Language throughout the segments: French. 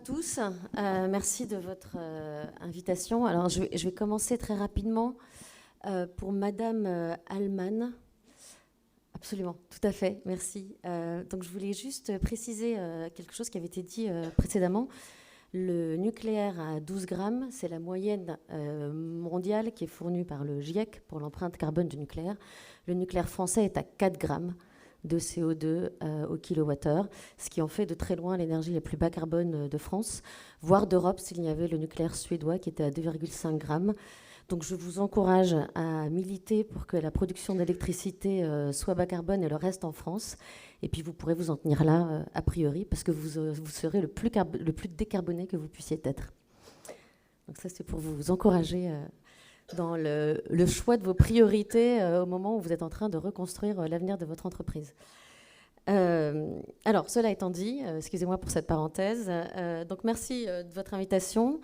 tous. Merci de votre invitation. Alors, je vais commencer très rapidement pour Madame Allman. Absolument, tout à fait, merci. Donc, je voulais juste préciser quelque chose qui avait été dit précédemment. Le nucléaire à 12 grammes, c'est la moyenne mondiale qui est fournie par le GIEC pour l'empreinte carbone du nucléaire. Le nucléaire français est à 4 grammes de CO2 au kilowattheure, ce qui en fait de très loin l'énergie la plus bas carbone de France, voire d'Europe s'il y avait le nucléaire suédois qui était à 2,5 grammes. Donc je vous encourage à militer pour que la production d'électricité soit bas carbone et le reste en France. Et puis vous pourrez vous en tenir là, a priori, parce que vous serez le plus décarboné que vous puissiez être. Donc ça, c'est pour vous encourager dans le choix de vos priorités au moment où vous êtes en train de reconstruire l'avenir de votre entreprise. Alors, cela étant dit, excusez-moi pour cette parenthèse. Donc merci de votre invitation.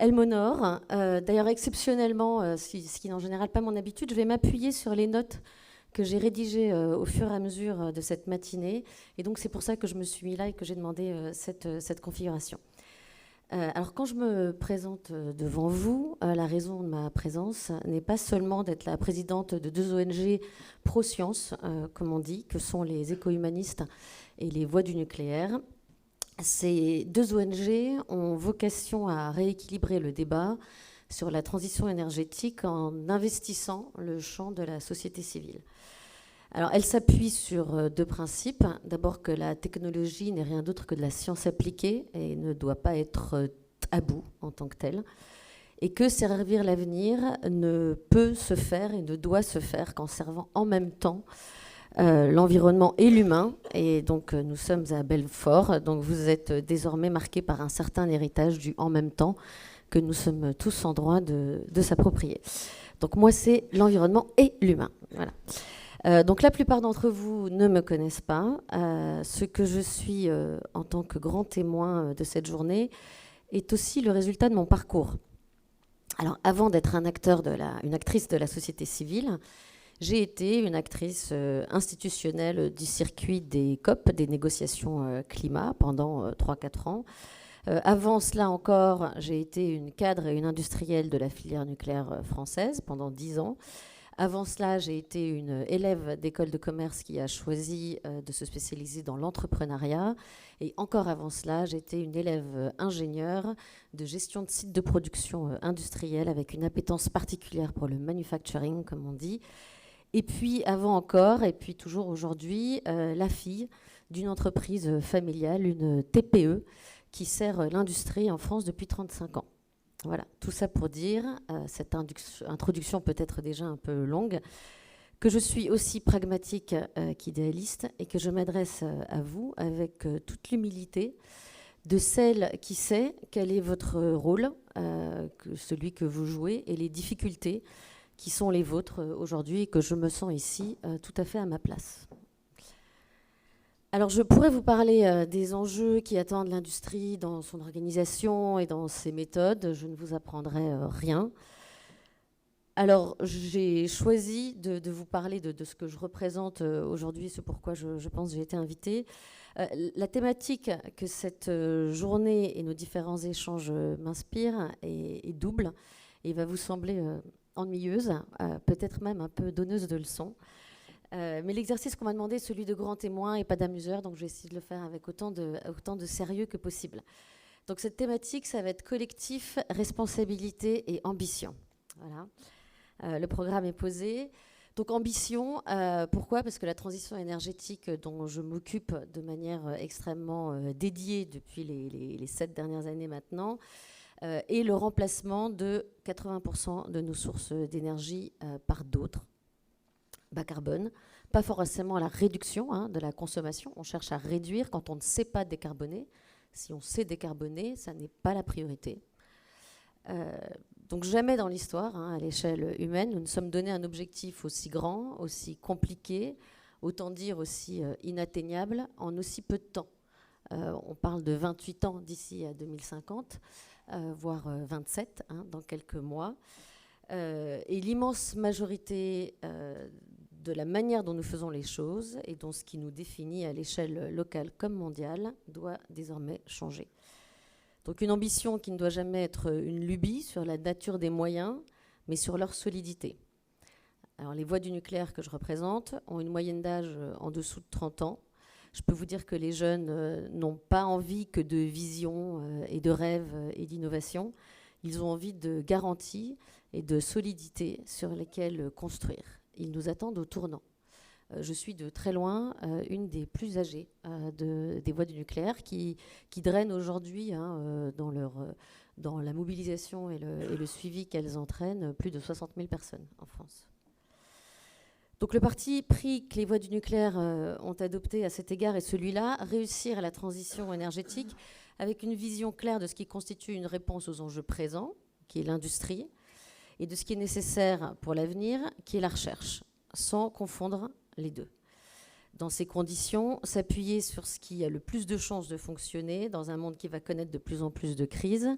Elle m'honore. D'ailleurs, exceptionnellement, ce qui n'est en général pas mon habitude, je vais m'appuyer sur les notes que j'ai rédigées au fur et à mesure de cette matinée. Et donc, c'est pour ça que je me suis mis là et que j'ai demandé cette configuration. Alors, quand je me présente devant vous, la raison de ma présence n'est pas seulement d'être la présidente de 2 ONG pro-science, comme on dit, que sont les éco-humanistes et les Voix du nucléaire. Ces 2 ONG ont vocation à rééquilibrer le débat sur la transition énergétique en investissant le champ de la société civile. Alors, elle s'appuie sur 2 principes. D'abord, que la technologie n'est rien d'autre que de la science appliquée et ne doit pas être tabou en tant que telle. Et que servir l'avenir ne peut se faire et ne doit se faire qu'en servant en même temps l'environnement et l'humain. Et donc, nous sommes à Belfort. Donc, vous êtes désormais marqués par un certain héritage du « en même temps » que nous sommes tous en droit de s'approprier. Donc, moi, c'est l'environnement et l'humain. Voilà. Donc la plupart d'entre vous ne me connaissent pas. Ce que je suis en tant que grand témoin de cette journée est aussi le résultat de mon parcours. Alors avant d'être une actrice de la société civile, j'ai été une actrice institutionnelle du circuit des COP, des négociations climat, pendant 3-4 ans. Avant cela encore, j'ai été une cadre et une industrielle de la filière nucléaire française pendant 10 ans. Avant cela, j'ai été une élève d'école de commerce qui a choisi de se spécialiser dans l'entrepreneuriat. Et encore avant cela, j'ai été une élève ingénieure de gestion de sites de production industrielle avec une appétence particulière pour le manufacturing, comme on dit. Et puis avant encore, et puis toujours aujourd'hui, la fille d'une entreprise familiale, une TPE, qui sert l'industrie en France depuis 35 ans. Voilà, tout ça pour dire, cette introduction peut être déjà un peu longue, que je suis aussi pragmatique qu'idéaliste et que je m'adresse à vous avec toute l'humilité de celle qui sait quel est votre rôle, celui que vous jouez, et les difficultés qui sont les vôtres aujourd'hui et que je me sens ici tout à fait à ma place. Alors, je pourrais vous parler des enjeux qui attendent l'industrie dans son organisation et dans ses méthodes. Je ne vous apprendrai rien. Alors, j'ai choisi de vous parler de ce que je représente aujourd'hui, ce pourquoi je pense que j'ai été invitée. La thématique que cette journée et nos différents échanges m'inspirent est double et va vous sembler ennuyeuse, peut-être même un peu donneuse de leçons. Mais l'exercice qu'on m'a demandé est celui de grand témoin et pas d'amuseur, donc je vais essayer de le faire avec autant de sérieux que possible. Donc cette thématique, ça va être collectif, responsabilité et ambition. Voilà. Le programme est posé. Donc ambition, pourquoi ? Parce que la transition énergétique dont je m'occupe de manière extrêmement dédiée depuis les 7 dernières années maintenant, est le remplacement de 80% de nos sources d'énergie par d'autres. Bas carbone, pas forcément la réduction de la consommation. On cherche à réduire quand on ne sait pas décarboner. Si on sait décarboner, ça n'est pas la priorité. Donc jamais dans l'histoire, à l'échelle humaine, nous nous sommes donné un objectif aussi grand, aussi compliqué, autant dire aussi inatteignable, en aussi peu de temps. On parle de 28 ans d'ici à 2050, voire 27 dans quelques mois. Et l'immense majorité de la manière dont nous faisons les choses et dont ce qui nous définit à l'échelle locale comme mondiale doit désormais changer. Donc une ambition qui ne doit jamais être une lubie sur la nature des moyens, mais sur leur solidité. Alors les voix du nucléaire que je représente ont une moyenne d'âge en dessous de 30 ans. Je peux vous dire que les jeunes n'ont pas envie que de vision et de rêve et d'innovation. Ils ont envie de garanties et de solidité sur lesquelles construire. Ils nous attendent au tournant. Je suis de très loin une des plus âgées des voix du nucléaire qui drainent aujourd'hui dans la mobilisation et le suivi qu'elles entraînent plus de 60 000 personnes en France. Donc le parti pris que les voix du nucléaire ont adopté à cet égard est celui-là, réussir la transition énergétique avec une vision claire de ce qui constitue une réponse aux enjeux présents, qui est l'industrie, et de ce qui est nécessaire pour l'avenir, qui est la recherche, sans confondre les deux. Dans ces conditions, s'appuyer sur ce qui a le plus de chances de fonctionner dans un monde qui va connaître de plus en plus de crises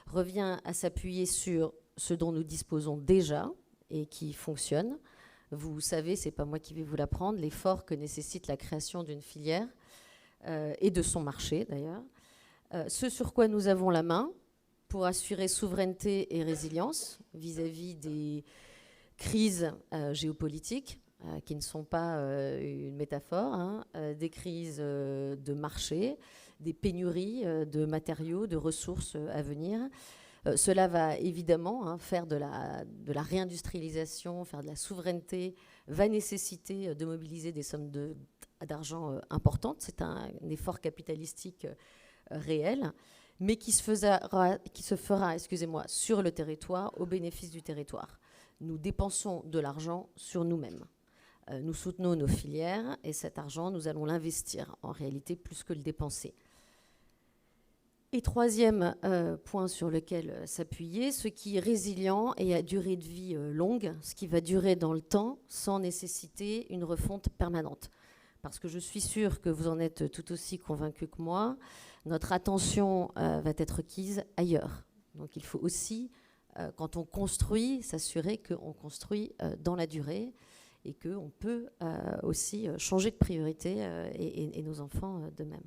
revient à s'appuyer sur ce dont nous disposons déjà et qui fonctionne. Vous savez, ce n'est pas moi qui vais vous l'apprendre, l'effort que nécessite la création d'une filière et de son marché d'ailleurs. Ce sur quoi nous avons la main pour assurer souveraineté et résilience vis-à-vis des crises géopolitiques, qui ne sont pas une métaphore, des crises de marché, des pénuries de matériaux, de ressources à venir. Cela va évidemment faire de la réindustrialisation, faire de la souveraineté, va nécessiter de mobiliser des sommes d'argent importantes. C'est un effort capitalistique réel, mais qui se fera sur le territoire, au bénéfice du territoire. Nous dépensons de l'argent sur nous-mêmes. Nous soutenons nos filières et cet argent, nous allons l'investir en réalité plus que le dépenser. Et troisième point sur lequel s'appuyer, ce qui est résilient et à durée de vie longue, ce qui va durer dans le temps sans nécessiter une refonte permanente. Parce que je suis sûre que vous en êtes tout aussi convaincus que moi, notre attention va être requise ailleurs. Donc il faut aussi, quand on construit, s'assurer qu'on construit dans la durée et qu'on peut aussi changer de priorité et nos enfants de même.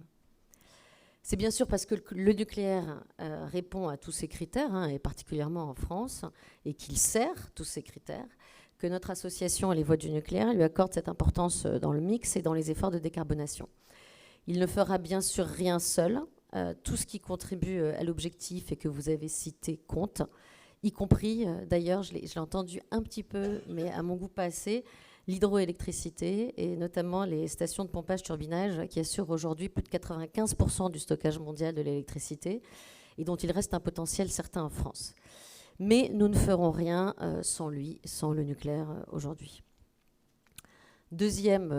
C'est bien sûr parce que le nucléaire répond à tous ces critères, et particulièrement en France, et qu'il sert tous ces critères, que notre association Les Voix du nucléaire lui accorde cette importance dans le mix et dans les efforts de décarbonation. Il ne fera bien sûr rien seul. Tout ce qui contribue à l'objectif et que vous avez cité compte, y compris, d'ailleurs, je l'ai entendu un petit peu, mais à mon goût pas assez, l'hydroélectricité et notamment les stations de pompage-turbinage qui assurent aujourd'hui plus de 95% du stockage mondial de l'électricité et dont il reste un potentiel certain en France. Mais nous ne ferons rien sans lui, sans le nucléaire aujourd'hui. Deuxième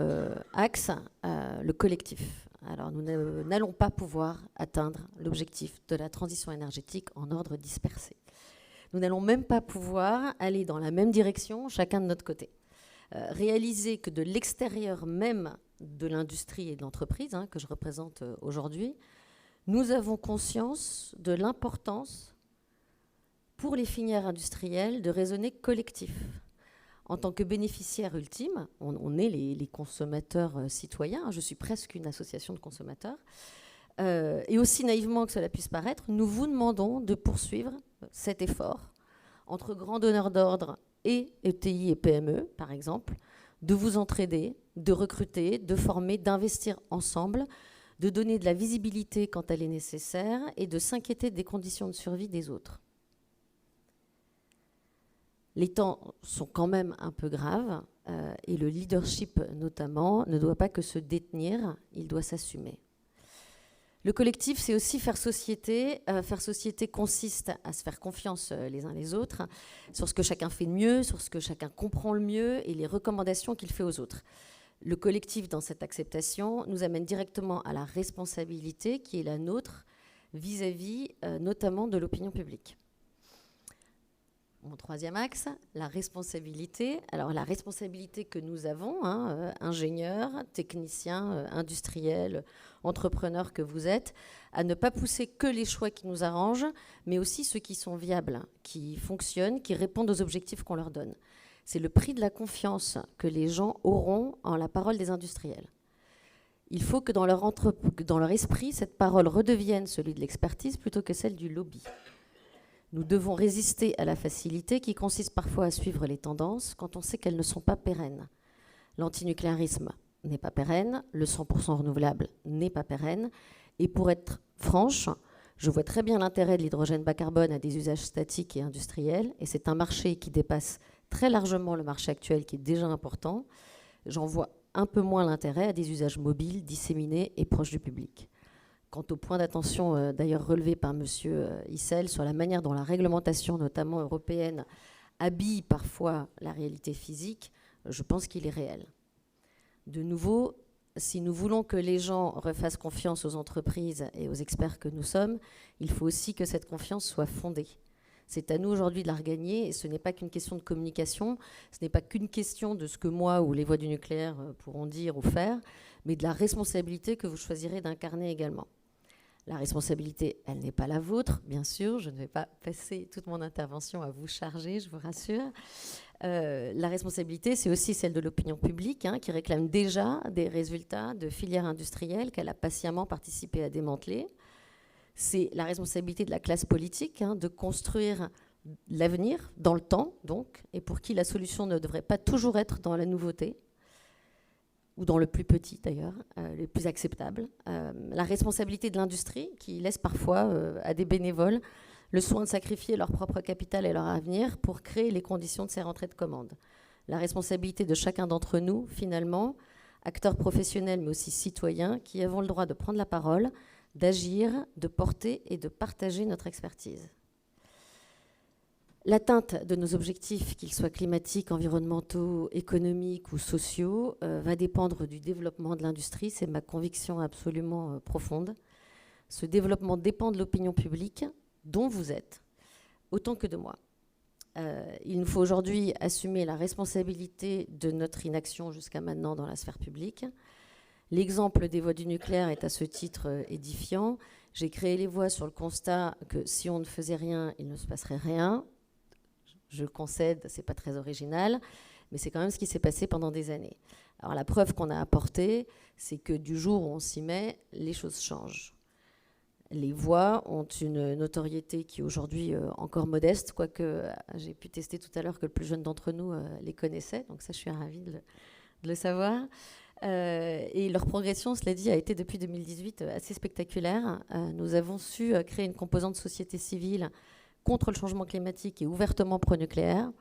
axe, le collectif. Alors nous n'allons pas pouvoir atteindre l'objectif de la transition énergétique en ordre dispersé. Nous n'allons même pas pouvoir aller dans la même direction, chacun de notre côté. Réaliser que de l'extérieur même de l'industrie et de l'entreprise, que je représente aujourd'hui, nous avons conscience de l'importance pour les filières industrielles de raisonner collectif. En tant que bénéficiaire ultime, on est les consommateurs citoyens, je suis presque une association de consommateurs, et aussi naïvement que cela puisse paraître, nous vous demandons de poursuivre cet effort entre grands donneurs d'ordre et ETI et PME, par exemple, de vous entraider, de recruter, de former, d'investir ensemble, de donner de la visibilité quand elle est nécessaire et de s'inquiéter des conditions de survie des autres. Les temps sont quand même un peu graves et le leadership, notamment, ne doit pas que se détenir, il doit s'assumer. Le collectif, c'est aussi faire société. Faire société consiste à se faire confiance les uns les autres sur ce que chacun fait de mieux, sur ce que chacun comprend le mieux et les recommandations qu'il fait aux autres. Le collectif, dans cette acceptation, nous amène directement à la responsabilité qui est la nôtre vis-à-vis notamment de l'opinion publique. Mon troisième axe, la responsabilité. Alors la responsabilité que nous avons, ingénieurs, techniciens, industriels, entrepreneurs que vous êtes, à ne pas pousser que les choix qui nous arrangent, mais aussi ceux qui sont viables, qui fonctionnent, qui répondent aux objectifs qu'on leur donne. C'est le prix de la confiance que les gens auront en la parole des industriels. Il faut que dans leur esprit, cette parole redevienne celui de l'expertise plutôt que celle du lobby. Nous devons résister à la facilité qui consiste parfois à suivre les tendances quand on sait qu'elles ne sont pas pérennes. L'antinucléarisme n'est pas pérenne, le 100% renouvelable n'est pas pérenne, et pour être franche, je vois très bien l'intérêt de l'hydrogène bas carbone à des usages statiques et industriels, et c'est un marché qui dépasse très largement le marché actuel qui est déjà important. J'en vois un peu moins l'intérêt à des usages mobiles, disséminés et proches du public. Quant au point d'attention d'ailleurs relevé par M. Issel sur la manière dont la réglementation, notamment européenne, habille parfois la réalité physique, je pense qu'il est réel. De nouveau, si nous voulons que les gens refassent confiance aux entreprises et aux experts que nous sommes, il faut aussi que cette confiance soit fondée. C'est à nous aujourd'hui de la regagner, et ce n'est pas qu'une question de communication, ce n'est pas qu'une question de ce que moi ou les voix du nucléaire pourront dire ou faire, mais de la responsabilité que vous choisirez d'incarner également. La responsabilité, elle n'est pas la vôtre, bien sûr, je ne vais pas passer toute mon intervention à vous charger, je vous rassure. La responsabilité, c'est aussi celle de l'opinion publique, qui réclame déjà des résultats de filières industrielles qu'elle a patiemment participé à démanteler. C'est la responsabilité de la classe politique de construire l'avenir dans le temps, donc, et pour qui la solution ne devrait pas toujours être dans la nouveauté, ou dans le plus petit d'ailleurs, le plus acceptable. La responsabilité de l'industrie, qui laisse parfois à des bénévoles le soin de sacrifier leur propre capital et leur avenir pour créer les conditions de ces rentrées de commandes. La responsabilité de chacun d'entre nous, finalement, acteurs professionnels mais aussi citoyens, qui avons le droit de prendre la parole, d'agir, de porter et de partager notre expertise. L'atteinte de nos objectifs, qu'ils soient climatiques, environnementaux, économiques ou sociaux, va dépendre du développement de l'industrie. C'est ma conviction absolument profonde. Ce développement dépend de l'opinion publique, dont vous êtes, autant que de moi. Il nous faut aujourd'hui assumer la responsabilité de notre inaction jusqu'à maintenant dans la sphère publique. L'exemple des voix du nucléaire est à ce titre édifiant. J'ai créé les voix sur le constat que si on ne faisait rien, il ne se passerait rien. Je concède, c'est pas très original, mais c'est quand même ce qui s'est passé pendant des années. Alors la preuve qu'on a apportée, c'est que du jour où on s'y met, les choses changent. Les voix ont une notoriété qui est aujourd'hui encore modeste, quoique j'ai pu tester tout à l'heure que le plus jeune d'entre nous les connaissait, donc ça je suis ravie de le savoir. Et leur progression, cela dit, a été depuis 2018 assez spectaculaire. Nous avons su créer une composante société civile contre le changement climatique et ouvertement pro-nucléaire,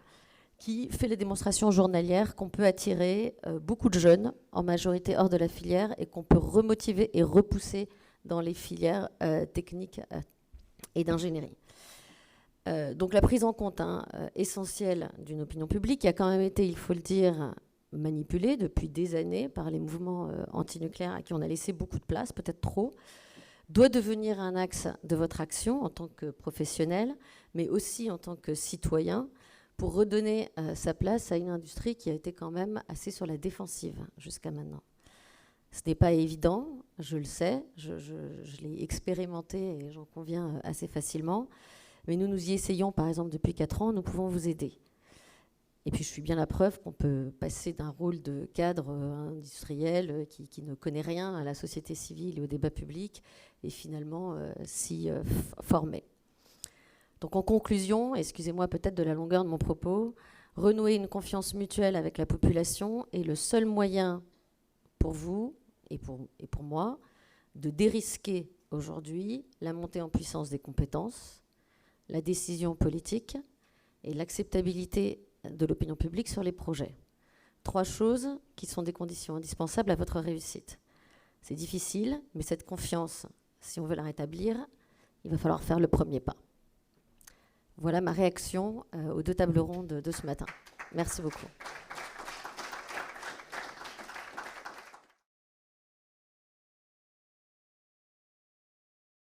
qui fait les démonstrations journalières qu'on peut attirer beaucoup de jeunes, en majorité hors de la filière, et qu'on peut remotiver et repousser dans les filières techniques et d'ingénierie. Donc la prise en compte essentielle d'une opinion publique qui a quand même été, il faut le dire, manipulée depuis des années par les mouvements antinucléaires à qui on a laissé beaucoup de place, peut-être trop, doit devenir un axe de votre action en tant que professionnel, mais aussi en tant que citoyen, pour redonner sa place à une industrie qui a été quand même assez sur la défensive jusqu'à maintenant. Ce n'est pas évident, je le sais, je l'ai expérimenté et j'en conviens assez facilement, mais nous y essayons, par exemple, depuis 4 ans, nous pouvons vous aider. Et puis je suis bien la preuve qu'on peut passer d'un rôle de cadre industriel qui ne connaît rien à la société civile et au débat public et finalement s'y former. Donc en conclusion, excusez-moi peut-être de la longueur de mon propos, renouer une confiance mutuelle avec la population est le seul moyen pour vous et pour moi de dérisquer aujourd'hui la montée en puissance des compétences, la décision politique et l'acceptabilité de l'opinion publique sur les projets. 3 choses qui sont des conditions indispensables à votre réussite. C'est difficile, mais cette confiance, si on veut la rétablir, il va falloir faire le premier pas. Voilà ma réaction aux 2 tables rondes de ce matin. Merci beaucoup.